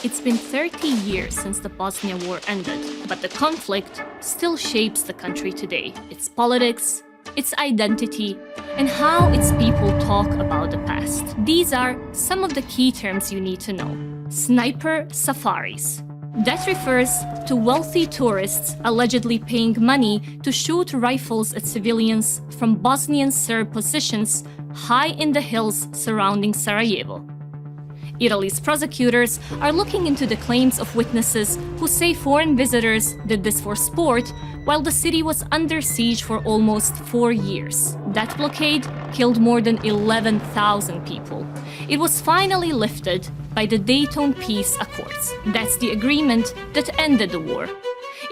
It's been 30 years since the Bosnia War ended, but the conflict still shapes the country today. Its politics, its identity, and how its people talk about the past. These are some of the key terms you need to know. Sniper safaris. That refers to wealthy tourists allegedly paying money to shoot rifles at civilians from Bosnian Serb positions high in the hills surrounding Sarajevo. Italy's prosecutors are looking into the claims of witnesses who say foreign visitors did this for sport while the city was under siege for almost 4 years. That blockade killed more than 11,000 people. It was finally lifted by the Dayton Peace Accords. That's the agreement that ended the war.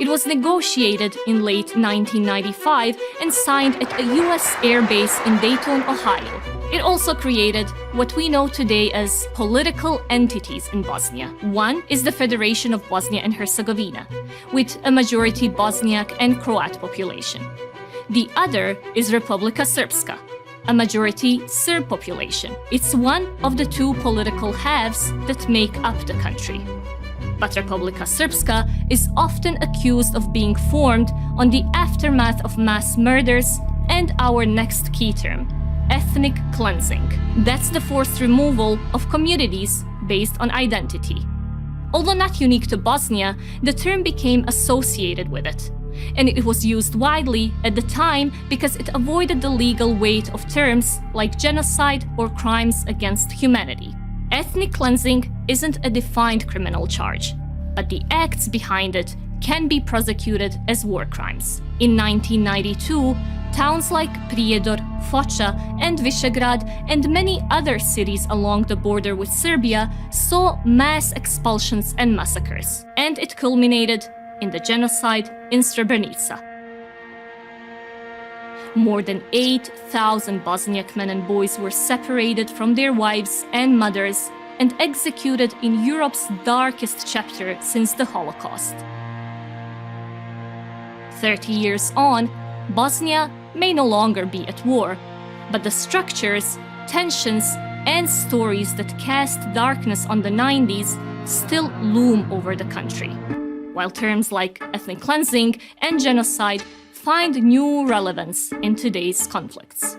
It was negotiated in late 1995 and signed at a US airbase in Dayton, Ohio. It also created what we know today as political entities in Bosnia. One is the Federation of Bosnia and Herzegovina, with a majority Bosniak and Croat population. The other is Republika Srpska, a majority Serb population. It's one of the two political halves that make up the country. But Republika Srpska is often accused of being formed on the aftermath of mass murders and our next key term, ethnic cleansing. That's the forced removal of communities based on identity. Although not unique to Bosnia, the term became associated with it. And it was used widely at the time because it avoided the legal weight of terms like genocide or crimes against humanity. Ethnic cleansing isn't a defined criminal charge, but the acts behind it can be prosecuted as war crimes. In 1992, towns like Prijedor, Foča, and Visegrad, and many other cities along the border with Serbia saw mass expulsions and massacres, and it culminated in the genocide in Srebrenica. More than 8,000 Bosniak men and boys were separated from their wives and mothers and executed in Europe's darkest chapter since the Holocaust. 30 years on, Bosnia may no longer be at war, but the structures, tensions, and stories that cast darkness on the 90s still loom over the country, while terms like ethnic cleansing and genocide find new relevance in today's conflicts.